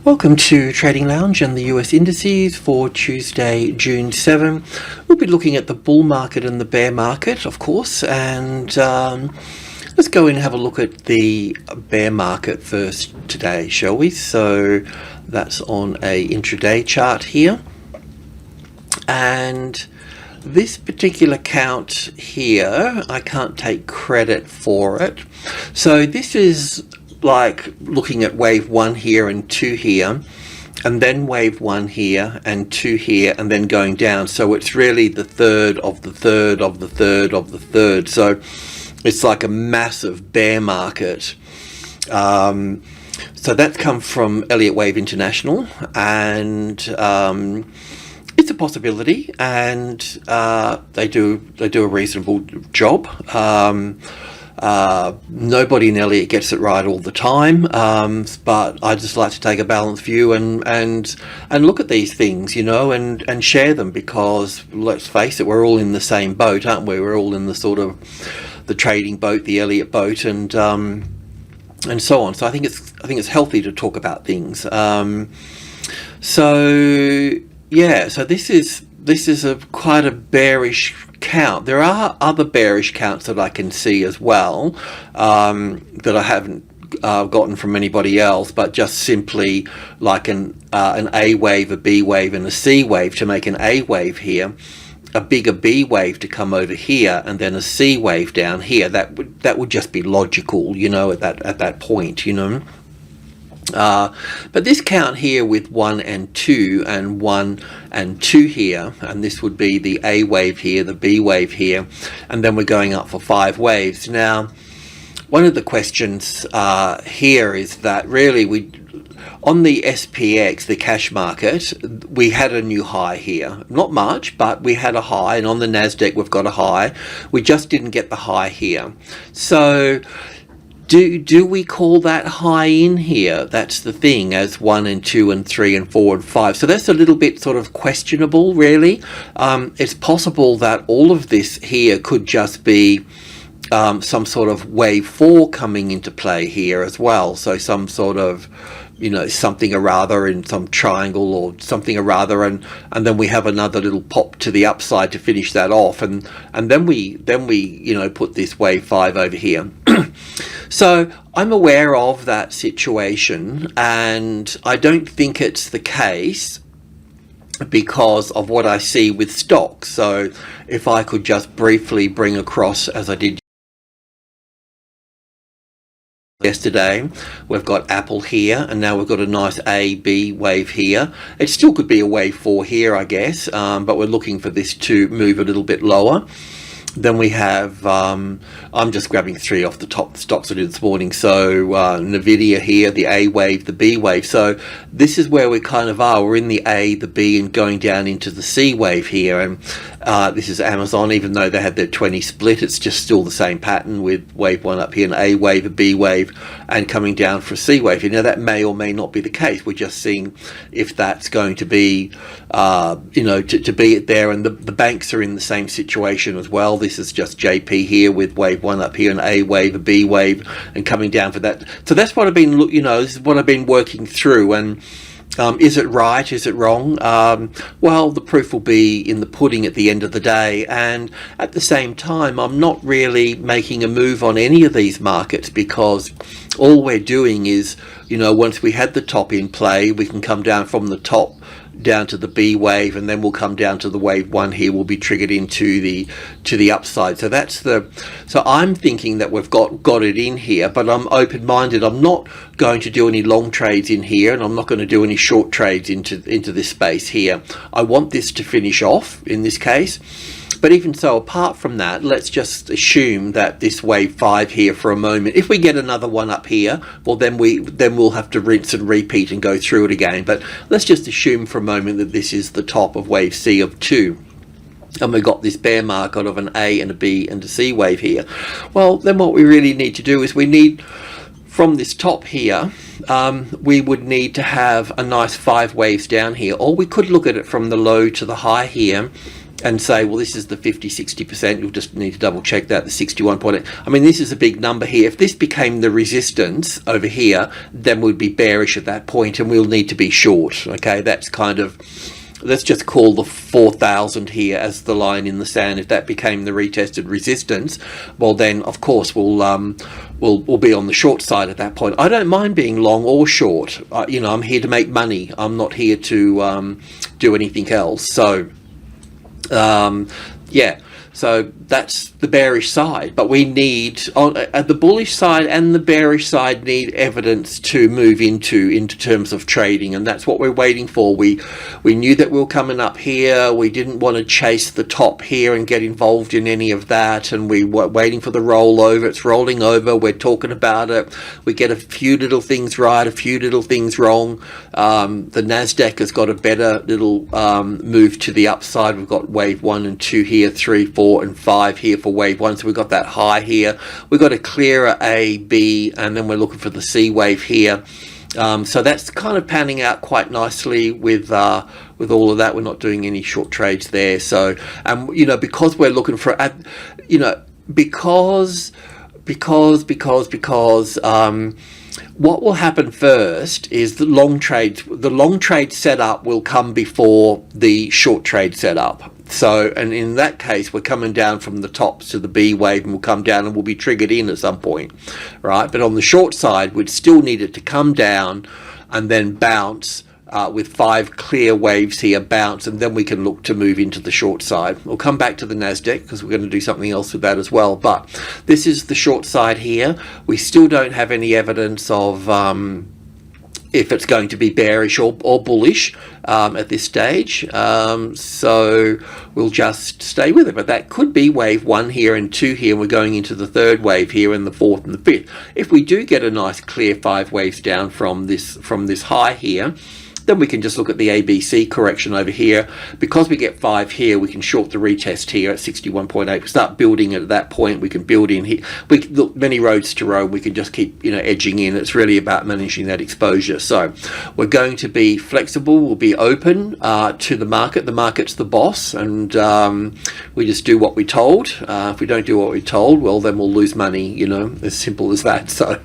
Welcome to Trading Lounge and the US indices for Tuesday, June 7. We'll be looking at the bull market and the bear market, of course, and let's go in and have a look at the bear market first today, shall we? So that's on a intraday chart here, and this particular count here, I can't take credit for it. So this is like looking at wave 1 here and 2 here, and then wave 1 here and 2 here, and then going down. So it's really the third of the third of the third of the third. So it's like a massive bear market. So that's come from Elliott Wave International, and it's a possibility, and they do a reasonable job. Nobody in Elliott gets it right all the time, but I just like to take a balanced view and look at these things, you know, and share them, because let's face it, we're all in the same boat, aren't we? We're all in the sort of the trading boat, the Elliott boat, and so on. So I think it's healthy to talk about things. So yeah, so this is quite a bearish count. There are other bearish counts that I can see as well, that I haven't gotten from anybody else, but just simply like an A wave, a B wave, and a C wave to make an A wave here, a bigger B wave to come over here, and then a C wave down here. That would just be logical, you know, at that point, you know. But this count here with 1 and 2 and 1 and 2 here, and this would be the A wave here, the B wave here, and then we're going up for 5 waves. Now, one of the questions here is that really on the SPX, the cash market, we had a new high here. Not much, but we had a high, and on the NASDAQ we've got a high. We just didn't get the high here. So do we call that high in here? That's the thing, as 1 and 2 and 3 and 4 and 5. So that's a little bit sort of questionable, really. It's possible that all of this here could just be some sort of wave 4 coming into play here as well. So some sort of, you know, something or rather in some triangle or something or other, and then we have another little pop to the upside to finish that off, and then we you know, put this wave 5 over here. So I'm aware of that situation, and I don't think it's the case because of what I see with stocks. So if I could just briefly bring across, as I did yesterday, we've got Apple here, and now we've got a nice A, B wave here. It still could be a wave 4 here, I guess, but we're looking for this to move a little bit lower. Then we have, I'm just grabbing 3 off the top stocks I did this morning. So Nvidia here, the A wave, the B wave. So this is where we kind of are. We're in the A, the B, and going down into the C wave here. And this is Amazon. Even though they had their 20 split, it's just still the same pattern with wave 1 up here, an A wave, a B wave, and coming down for a C wave. You know, that may or may not be the case. We're just seeing if that's going to be, you know, to be it there. And the banks are in the same situation as well. This is just JP here with wave 1 up here, an A wave, a B wave, and coming down for that. So that's what I've been, you know, this is what I've been working through. And is it right? Is it wrong? Well, the proof will be in the pudding at the end of the day. And at the same time, I'm not really making a move on any of these markets, because all we're doing is, you know, once we had the top in play, we can come down from the top down to the B wave, and then we'll come down to the wave 1 here, will be triggered into the upside. So that's so I'm thinking that we've got it in here, but I'm open-minded. I'm not going to do any long trades in here, and I'm not going to do any short trades into this space here. I want this to finish off in this case. But even so, apart from that, let's just assume that this wave 5 here for a moment, if we get another one up here, well, then we'll have to rinse and repeat and go through it again. But let's just assume for a moment that this is the top of wave C of 2. And we've got this bear market of an A and a B and a C wave here. Well, then what we really need to do is we need, from this top here, we would need to have a nice 5 waves down here. Or we could look at it from the low to the high here, and say, well, this is the 50-60%, you'll just need to double check that, the 61.8. I mean, this is a big number here. If this became the resistance over here, then we'd be bearish at that point and we'll need to be short. Okay, that's kind of, let's just call the 4,000 here as the line in the sand. If that became the retested resistance, well then of course we'll be on the short side at that point. I don't mind being long or short. You know, I'm here to make money. I'm not here to do anything else. So yeah, so that's the bearish side, but we need, at the bullish side and the bearish side, need evidence to move into terms of trading, and that's what we're waiting for. We knew that we were coming up here. We didn't want to chase the top here and get involved in any of that, and we were waiting for the rollover. It's rolling over. We're talking about it. We get a few little things right, a few little things wrong. The NASDAQ has got a better little move to the upside. We've got wave 1 and 2 here, 3, 4 and 5 here for wave 1, so we've got that high here. We've got a clearer A, B, and then we're looking for the C wave here. So that's kind of panning out quite nicely with all of that. We're not doing any short trades there. So you know, because we're looking for, you know, because what will happen first is the long trade setup will come before the short trade setup. So, and in that case, we're coming down from the tops to the B wave, and we'll come down and we'll be triggered in at some point, right? But on the short side, we'd still need it to come down and then bounce with 5 clear waves here, bounce, and then we can look to move into the short side. We'll come back to the NASDAQ because we're going to do something else with that as well. But this is the short side here. We still don't have any evidence of if it's going to be bearish or bullish at this stage, so we'll just stay with it. But that could be wave 1 here and 2 here, and we're going into the 3rd wave here and the 4th and the 5th. If we do get a nice clear 5 waves down from this high here, then we can just look at the ABC correction over here. Because we get 5 here, we can short the retest here at 61.8. We start building it at that point. We can build in here. We can look many roads to Rome. We can just keep, you know, edging in. It's really about managing that exposure. So we're going to be flexible. We'll be open to the market. The market's the boss, and we just do what we're told. If we don't do what we're told, well, then we'll lose money. You know, as simple as that. So.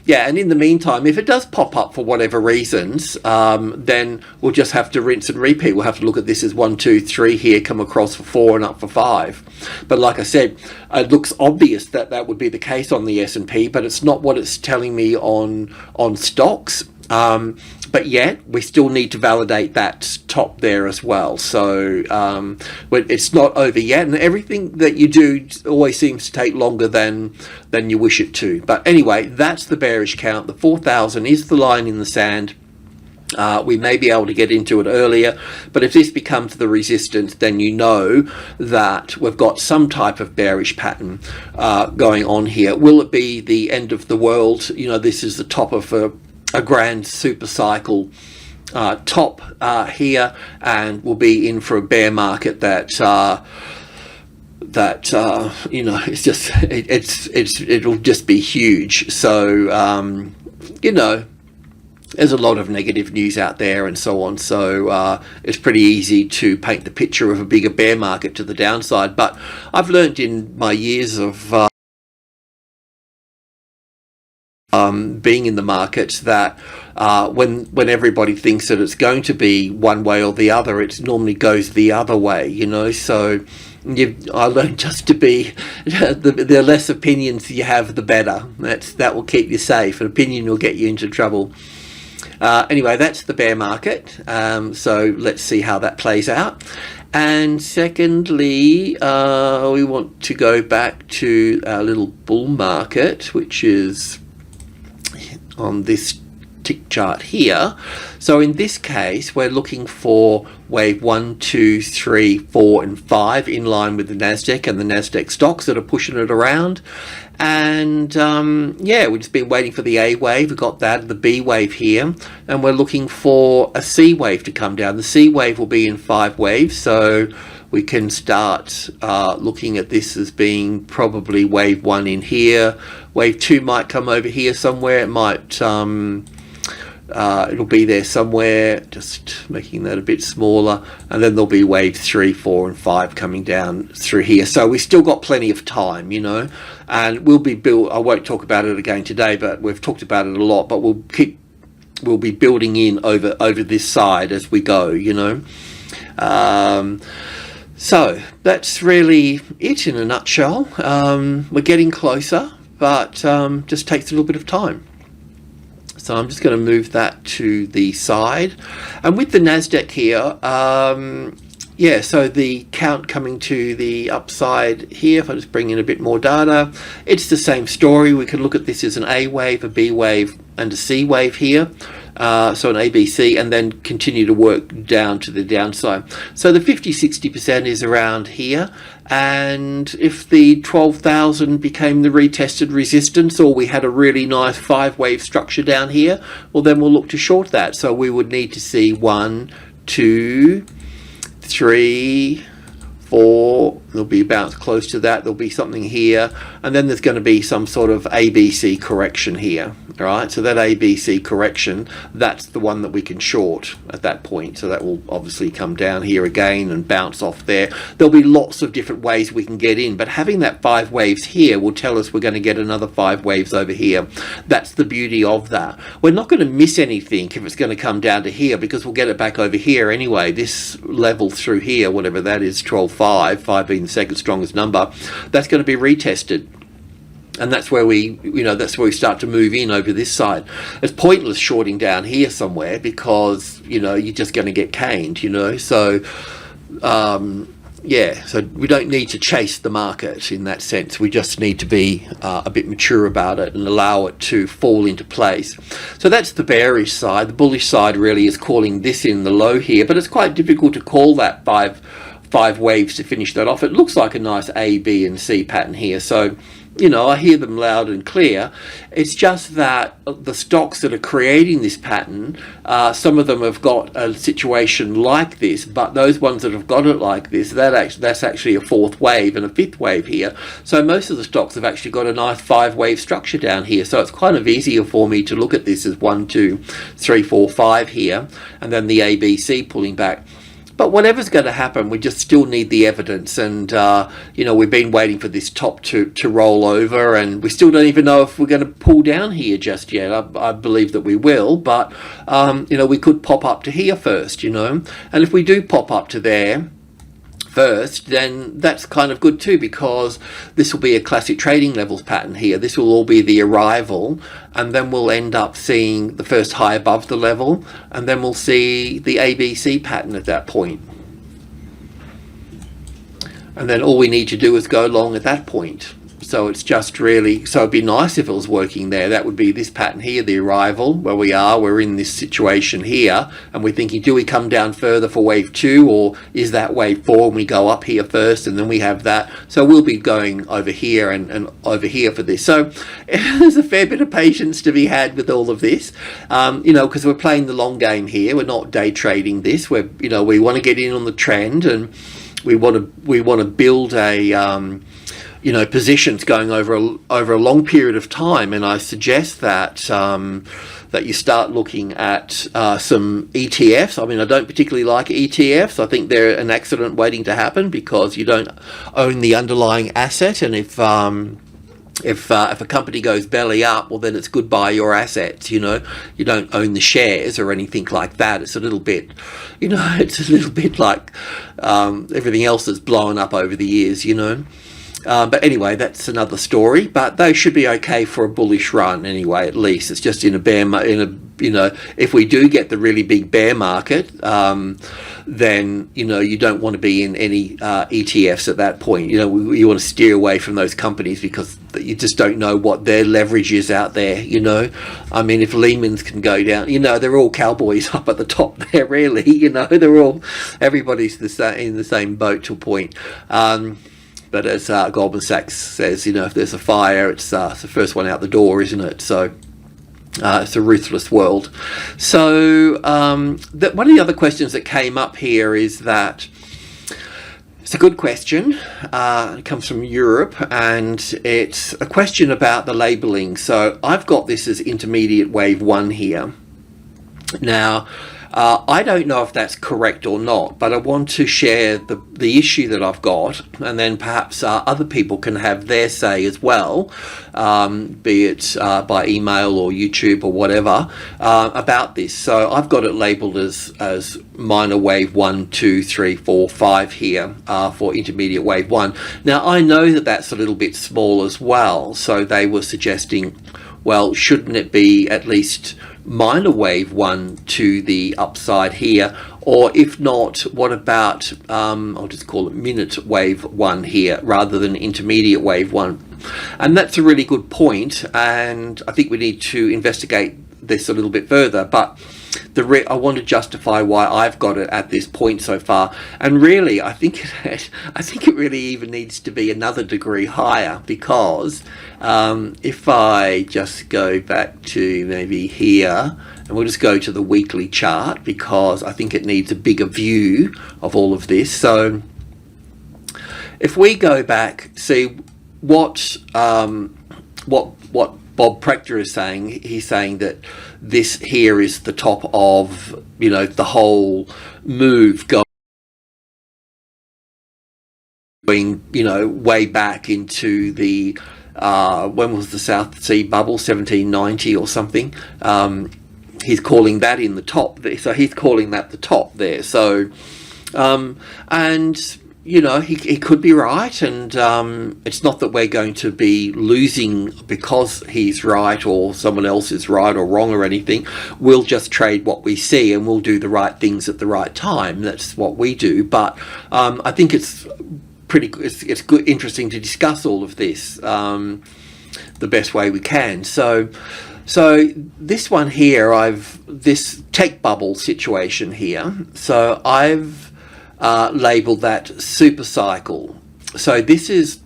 Yeah, and in the meantime, if it does pop up for whatever reasons, then we'll just have to rinse and repeat. We'll have to look at this as 1, 2, 3 here, come across for 4 and up for 5. But like I said, it looks obvious that that would be the case on the S&P, but it's not what it's telling me on stocks. But yet we still need to validate that top there as well. So it's not over yet, and everything that you do always seems to take longer than you wish it to. But anyway, that's the bearish count. The 4,000 is the line in the sand. We may be able to get into it earlier, but if this becomes the resistance, then you know that we've got some type of bearish pattern going on here. Will it be the end of the world? You know, this is the top of a grand super cycle top here, and we'll be in for a bear market that you know, it's just it'll just be huge. So you know, there's a lot of negative news out there and so on, so it's pretty easy to paint the picture of a bigger bear market to the downside. But I've learned in my years of being in the markets that when everybody thinks that it's going to be one way or the other, it normally goes the other way, you know. So I learned just to be the less opinions you have, the better. That will keep you safe. An opinion will get you into trouble. Anyway, that's the bear market. So let's see how that plays out. And secondly, we want to go back to our little bull market, which is on this tick chart here. So in this case, we're looking for wave 1, 2, 3, 4 and 5 in line with the NASDAQ and the NASDAQ stocks that are pushing it around. And yeah, we've just been waiting for the A wave. We've got that, the B wave here, and we're looking for a C wave to come down. The C wave will be in 5 waves, so we can start looking at this as being probably wave 1 in here. Wave 2 might come over here somewhere. It might It'll be there somewhere, just making that a bit smaller, and then there'll be wave 3, 4 and 5 coming down through here. So we still got plenty of time, you know, and we'll be I won't talk about it again today, but we've talked about it a lot, but we'll be building in over this side as we go, you know. So that's really it in a nutshell. We're getting closer, but just takes a little bit of time. So I'm just going to move that to the side. And with the NASDAQ here, yeah, so the count coming to the upside here, if I just bring in a bit more data, it's the same story. We can look at this as an A wave, a B wave, and a C wave here. So an ABC, and then continue to work down to the downside. So the 50-60% is around here, and if the 12,000 became the retested resistance, or we had a really nice 5-wave structure down here, well then we'll look to short that. So we would need to see 1, 2, 3, 4, there'll be a bounce close to that, there'll be something here, and then there's going to be some sort of ABC correction here. All right, so that ABC correction, that's the one that we can short at that point. So that will obviously come down here again and bounce off there. There'll be lots of different ways we can get in, but having that 5 waves here will tell us we're going to get another 5 waves over here. That's the beauty of that. We're not going to miss anything if it's going to come down to here, because we'll get it back over here anyway. This level through here, whatever that is, 12.5, 5 being the second strongest number, that's going to be retested. And that's where that's where we start to move in over this side. It's pointless shorting down here somewhere, because, you know, you're just going to get caned, you know. So, yeah, so we don't need to chase the market in that sense. We just need to be a bit mature about it and allow it to fall into place. So that's the bearish side. The bullish side really is calling this in the low here, but it's quite difficult to call that five waves to finish that off. It looks like a nice A, B and C pattern here. So, you know, I hear them loud and clear. It's just that the stocks that are creating this pattern, some of them have got a situation like this, but those ones that have got it like this, that's actually a 4th wave and a 5th wave here. So most of the stocks have actually got a nice 5-wave structure down here. So it's kind of easier for me to look at this as 1, 2, 3, 4, 5 here, and then the ABC pulling back. But whatever's going to happen, we just still need the evidence. And, you know, we've been waiting for this top to roll over, and we still don't even know if we're going to pull down here just yet. I believe that we will, but, you know, we could pop up to here first, you know. And if we do pop up to there first, then that's kind of good too, because this will be a classic trading levels pattern here. This will all be the arrival, and then we'll end up seeing the first high above the level, and then we'll see the ABC pattern at that point. And then all we need to do is go long at that point. So it's just really, so it'd be nice if it was working there. That would be this pattern here, the arrival, where we're in this situation here, and we're thinking, do we come down further for wave 2, or is that wave 4 and we go up here first and then we have that? So we'll be going over here and over here for this. So there's a fair bit of patience to be had with all of this, you know, because we're playing the long game here. We're not day trading this. We're, you know, we want to get in on the trend, and we want to build a you know, positions going over a long period of time. And I suggest that that you start looking at some ETFs. I mean, I don't particularly like ETFs. I think they're an accident waiting to happen, because you don't own the underlying asset, and if a company goes belly up, well then it's goodbye your assets, you know. You don't own the shares or anything like that. It's a little bit, you know, it's a little bit like everything else that's blown up over the years, you know. But anyway, that's another story. But they should be okay for a bullish run anyway. At least it's just in a bear, you know, if we do get the really big bear market, then, you know, you don't want to be in any ETFs at that point. You know, you want to steer away from those companies, because you just don't know what their leverage is out there. You know, I mean, if Lehman's can go down, you know, they're all cowboys up at the top there. Really, you know, everybody's in the same boat to a point. But as Goldman Sachs says, you know, if there's a fire, it's the first one out the door, isn't it? So it's a ruthless world. So one of the other questions that came up here is that, it's a good question. It comes from Europe, and it's a question about the labeling. So I've got this as intermediate wave 1 here. Now, I don't know if that's correct or not, but I want to share the issue that I've got, and then perhaps other people can have their say as well, be it by email or YouTube or whatever, about this. So I've got it labeled as minor wave 1, 2, 3, 4, 5 here for intermediate wave 1. Now, I know that that's a little bit small as well, so they were suggesting, well, shouldn't it be at least minor wave 1 to the upside here? Or if not, what about, I'll just call it minute wave 1 here rather than intermediate wave 1? And that's a really good point, and I think we need to investigate this a little bit further. But I want to justify why I've got it at this point so far, and really I think it really even needs to be another degree higher, because if I just go back to maybe here, and we'll just go to the weekly chart, because I think it needs a bigger view of all of this. So if we go back, see what Bob Proctor is saying. He's saying that this here is the top of, you know, the whole move going, you know, way back into the when was the South Sea bubble, 1790 or something. He's calling that in the top there, so he's calling that the top there. So and you know, he could be right, and it's not that we're going to be losing because he's right or someone else is right or wrong or anything. We'll just trade what we see, and we'll do the right things at the right time. That's what we do. But I think it's it's good, interesting to discuss all of this the best way we can. So this one here, this tech bubble situation here. So I've labeled that super cycle. So this is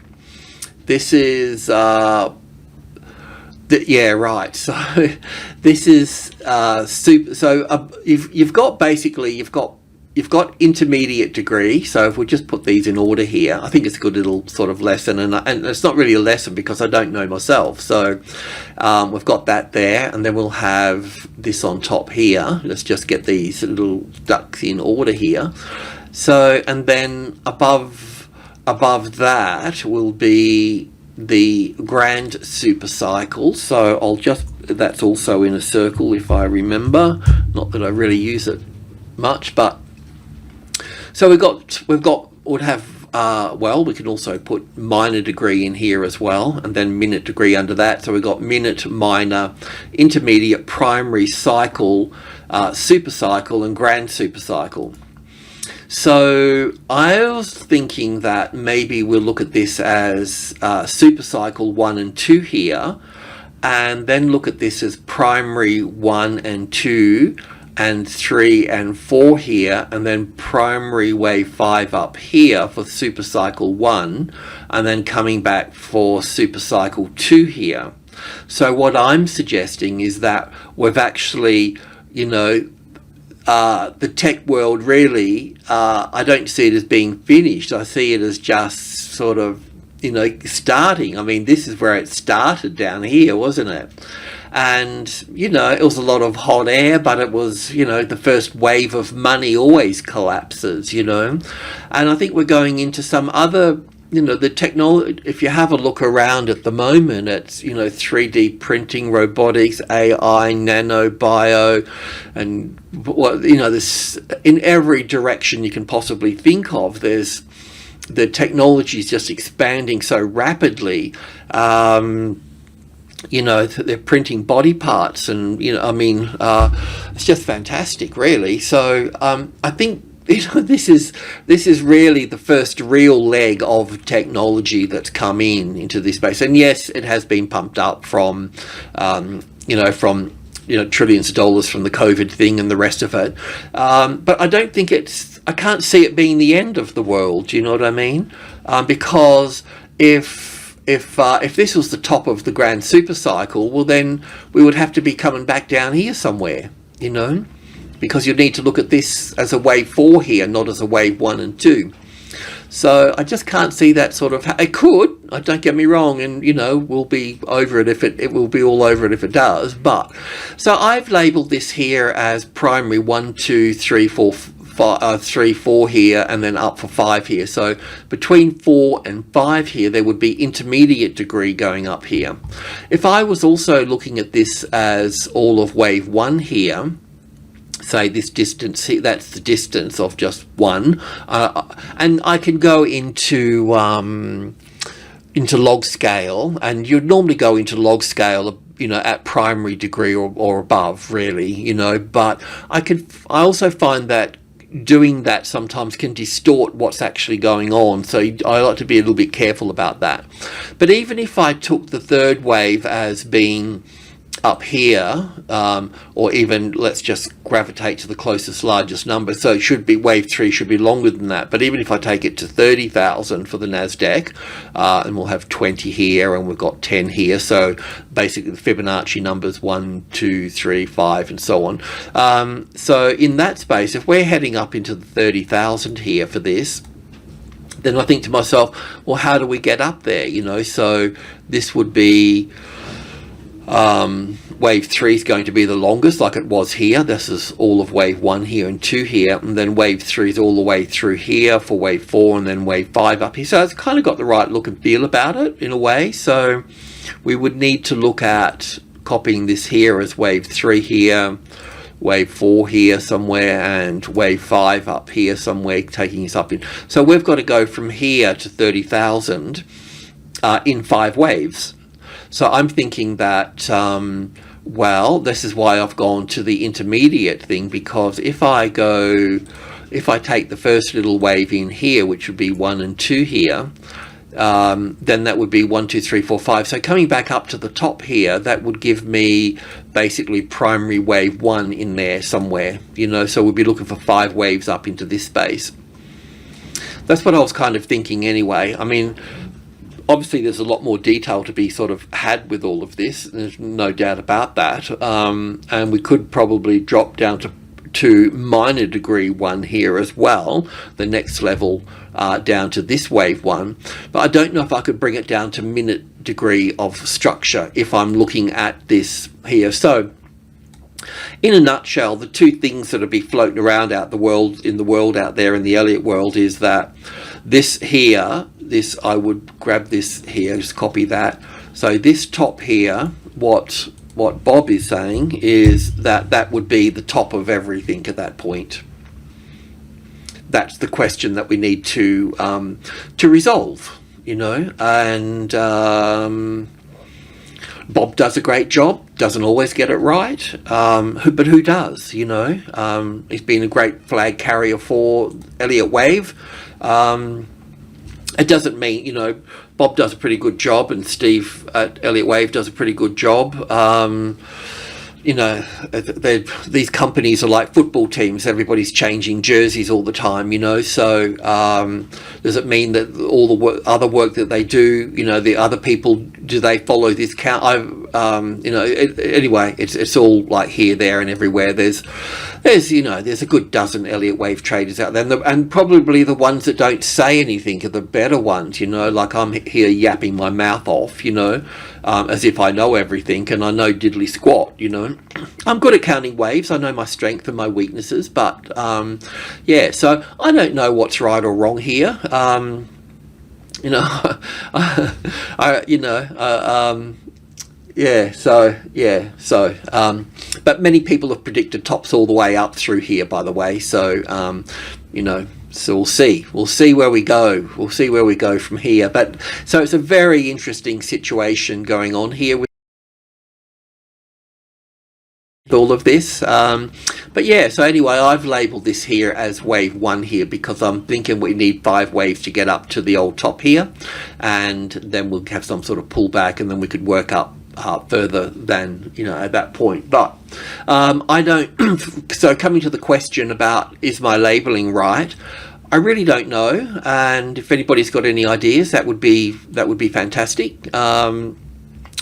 yeah, right. So this is super. So you've got intermediate degree. So if we just put these in order here, I think it's a good little sort of lesson, and it's not really a lesson because I don't know myself. So we've got that there, and then we'll have this on top here. Let's just get these little ducks in order here. So, and then above that will be the grand super cycle. So I'll just, that's also in a circle if I remember, not that I really use it much, but so would have well, we can also put minor degree in here as well, and then minute degree under that. So we've got minute, minor, intermediate, primary, cycle, super cycle, and grand super cycle. So I was thinking that maybe we'll look at this as super cycle 1 and 2 here, and then look at this as primary 1 and 2 and 3 and 4 here, and then primary wave 5 up here for super cycle 1, and then coming back for super cycle 2 here. So what I'm suggesting is that we've actually, you know, the tech world really, I don't see it as being finished. I see it as just sort of, you know, starting. I mean, this is where it started down here, wasn't it? And, you know, it was a lot of hot air, but it was, you know, the first wave of money always collapses, you know. And I think we're going into some other, you know, the technology. If you have a look around at the moment, it's, you know, 3D printing, robotics, AI, nano, bio, and what, you know, this in every direction you can possibly think of. There's the technology is just expanding so rapidly. You know, they're printing body parts, and, you know, I mean, it's just fantastic, really. So I think, you know, this is really the first real leg of technology that's come into this space. And yes, it has been pumped up from trillions of dollars from the COVID thing and the rest of it. But I don't think I can't see it being the end of the world. Do you know what I mean? Because if this was the top of the grand super cycle, well, then we would have to be coming back down here somewhere, you know, because you need to look at this as a wave 4 here, not as a wave 1 and 2. So I just can't see that sort of, it could, don't get me wrong, and you know, we'll be over it if it will be all over it if it does. But so I've labeled this here as primary 1, 2, 3, 4, 5, 3, 4 here, and then up for 5 here. So between 4 and 5 here, there would be intermediate degree going up here. If I was also looking at this as all of wave 1 here, say this distance here, that's the distance of just 1, and I can go into log scale, and you'd normally go into log scale, you know, at primary degree or above, really, you know. But I also find that doing that sometimes can distort what's actually going on, so I like to be a little bit careful about that. But even if I took the third wave as being up here, or even let's just gravitate to the closest largest number, so it should be wave 3 should be longer than that. But even if I take it to 30,000 for the NASDAQ, and we'll have 20 here and we've got 10 here, so basically the Fibonacci numbers 1, 2, 3, 5 and so on. So in that space, if we're heading up into the 30,000 here for this, then I think to myself, well, how do we get up there, you know? So this would be wave 3 is going to be the longest, like it was here. This is all of wave 1 here and 2 here, and then wave 3 is all the way through here for wave 4, and then wave 5 up here. So it's kind of got the right look and feel about it in a way. So we would need to look at copying this here as wave 3 here, wave 4 here somewhere, and wave 5 up here somewhere, taking us up in. So we've got to go from here to 30,000 in 5 waves. So I'm thinking that, well, this is why I've gone to the intermediate thing, because if I take the first little wave in here, which would be 1 and 2 here, then that would be 1, 2, 3, 4, 5. So coming back up to the top here, that would give me basically primary wave 1 in there somewhere, you know, so we'd be looking for 5 waves up into this space. That's what I was kind of thinking anyway. I mean, obviously there's a lot more detail to be sort of had with all of this, there's no doubt about that, and we could probably drop down to minor degree 1 here as well, the next level down to this wave 1, but I don't know if I could bring it down to minute degree of structure if I'm looking at this here. So in a nutshell, the two things that will be floating around in the world out there in the Elliott world is that this here, I would grab this here, just copy that. So this top here, what Bob is saying is that would be the top of everything at that point. That's the question that we need to resolve, you know. And Bob does a great job, doesn't always get it right, but who does, you know? He's been a great flag carrier for Elliott Wave. It doesn't mean, you know, Bob does a pretty good job and Steve at Elliott Wave does a pretty good job. You know, these companies are like football teams. Everybody's changing jerseys all the time, you know. So does it mean that all the other work that they do, you know, the other people, do they follow this count? You know, anyway, it's all like here, there, and everywhere. There's you know, there's a good dozen Elliott Wave traders out there, and probably the ones that don't say anything are the better ones. You know, like I'm here yapping my mouth off, you know, as if I know everything, and I know diddly squat, you know. I'm good at counting waves. I know my strength and my weaknesses, but yeah, so I don't know what's right or wrong here. You know, but many people have predicted tops all the way up through here, by the way. So you know, so we'll see where we go. We'll see where we go from here. But so it's a very interesting situation going on here with all of this, but yeah, so anyway, I've labeled this here as wave 1 here because I'm thinking we need 5 waves to get up to the old top here, and then we'll have some sort of pullback, and then we could work up further than, you know, at that point. But I don't so coming to the question about is my labeling right, I really don't know, and if anybody's got any ideas, that would be fantastic.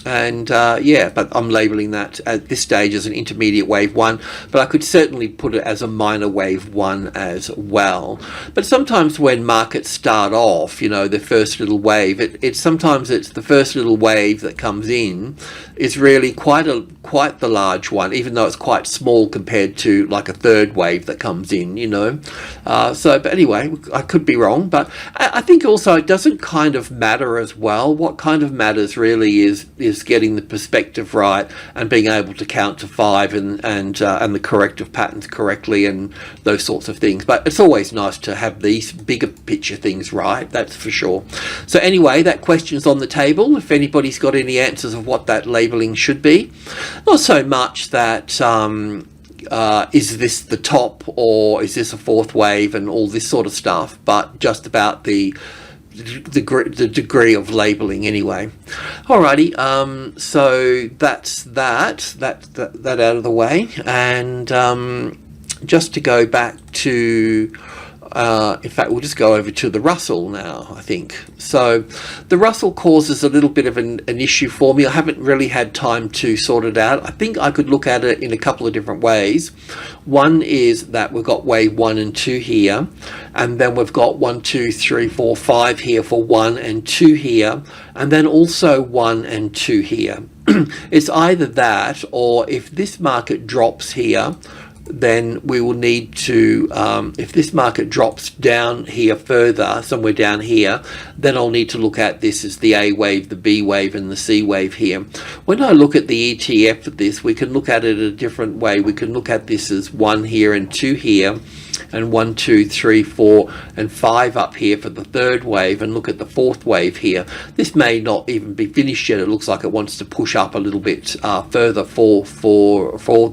And yeah, but I'm labeling that at this stage as an intermediate wave 1, but I could certainly put it as a minor wave 1 as well. But sometimes when markets start off, you know, the first little wave, sometimes it's the first little wave that comes in is really quite the large one, even though it's quite small compared to like a third wave that comes in, you know. But anyway, I could be wrong, but I think also it doesn't kind of matter as well. What kind of matters really is getting the perspective right and being able to count to 5 and the corrective patterns correctly and those sorts of things. But it's always nice to have these bigger picture things right, that's for sure. So anyway, that question's on the table. If anybody's got any answers of what that labeling should be, not so much that is this the top or is this a fourth wave and all this sort of stuff, but just about the degree of labeling anyway. Alrighty, so that's that out of the way, and just to go back to in fact, we'll just go over to the Russell now, I think. So the Russell causes a little bit of an issue for me. I haven't really had time to sort it out. I think I could look at it in a couple of different ways. One is that we've got wave 1 and 2 here, and then we've got 1, 2, 3, 4, 5 here for 1 and 2 here, and then also 1 and 2 here. It's either that, or if this market drops here, then we will need to, if this market drops down here further, somewhere down here, then I'll need to look at this as the A wave, the B wave, and the C wave here. When I look at the ETF of this, we can look at it a different way. We can look at this as 1 here and 2 here, and 1, 2, 3, 4, and 5 up here for the third wave, and look at the fourth wave here. This may not even be finished yet. It looks like it wants to push up a little bit further for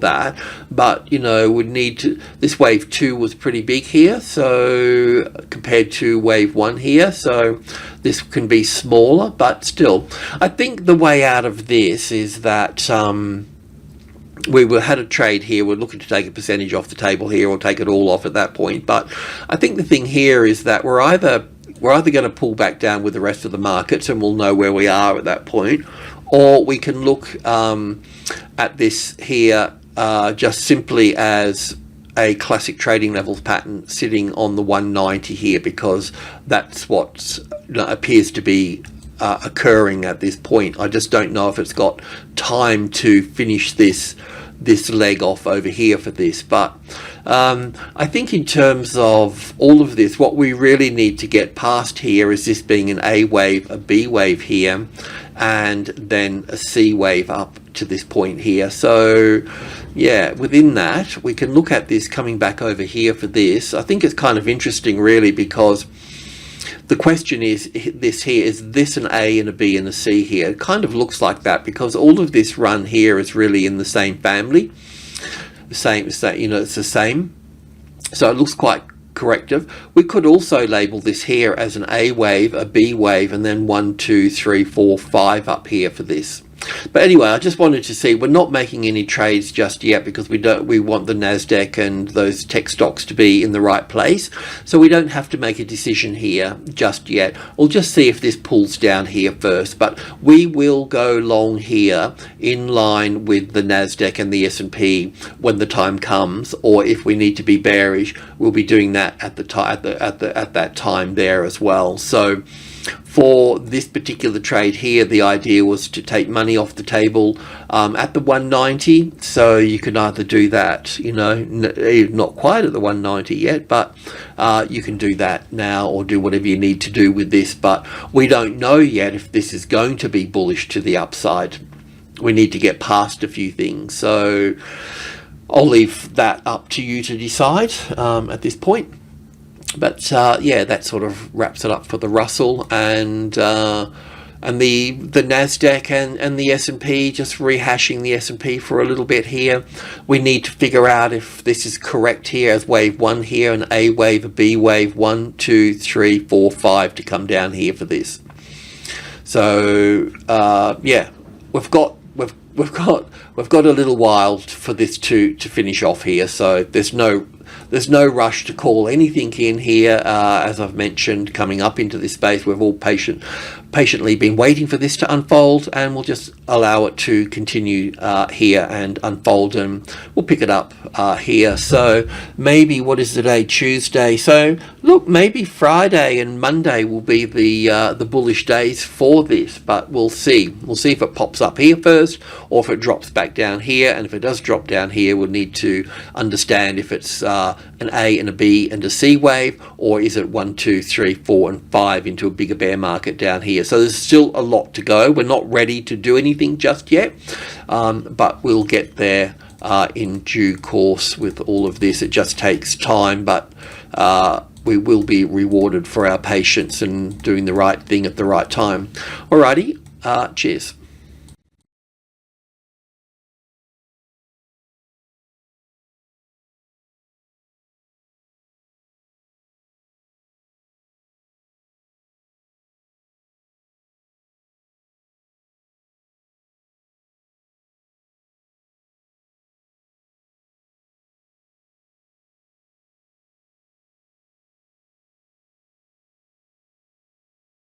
that, but you know, would need to, this wave 2 was pretty big here, so compared to wave 1 here, so this can be smaller, but still I think the way out of this is that we had a trade here. We're looking to take a percentage off the table here, or take it all off at that point. But I think the thing here is that we're either going to pull back down with the rest of the markets, and we'll know where we are at that point, or we can look at this here just simply as a classic trading levels pattern sitting on the 190 here, because that's what appears to be occurring at this point. I just don't know if it's got time to finish this leg off over here for this, but I think in terms of all of this, what we really need to get past here is this being an A wave, a B wave here, and then a C wave up to this point here. So yeah, within that we can look at this coming back over here for this. I think it's kind of interesting really, because the question is this here, is this an A and a B and a C here? It kind of looks like that, because all of this run here is really in the same family, you know, it's the same, so it looks quite corrective. We could also label this here as an A wave, a B wave, and then 1, 2, 3, 4, 5 up here for this. But anyway, I just wanted to see, we're not making any trades just yet, because we want the NASDAQ and those tech stocks to be in the right place, so we don't have to make a decision here just yet. We'll just see if this pulls down here first, but we will go long here in line with the NASDAQ and the S&P when the time comes, or if we need to be bearish, we'll be doing that at that time there as well. So for this particular trade here, the idea was to take money off the table at the 190, so you can either do that, you know, not quite at the 190 yet, but you can do that now, or do whatever you need to do with this. But we don't know yet if this is going to be bullish to the upside. We need to get past a few things, so I'll leave that up to you to decide at this point. But yeah, that sort of wraps it up for the Russell, and the NASDAQ and the S&P, just rehashing the S&P for a little bit here. We need to figure out if this is correct here as wave 1 here, an A wave, a B wave, 1, 2, 3, 4, 5 to come down here for this. So yeah, we've got a little while for this to finish off here, so there's no there's no rush to call anything in here. As I've mentioned, coming up into this space, we've all patiently been waiting for this to unfold, and we'll just allow it to continue here and unfold, and we'll pick it up here. So maybe, what is today, Tuesday? So look, maybe Friday and Monday will be the bullish days for this, but we'll see. We'll see if it pops up here first, or if it drops back down here. And if it does drop down here, we'll need to understand if it's an A and a B and a C wave, or is it 1, 2, 3, 4, and 5 into a bigger bear market down here. So there's still a lot to go. We're not ready to do anything just yet, but we'll get there in due course with all of this. It just takes time, but we will be rewarded for our patience and doing the right thing at the right time. Alrighty, cheers.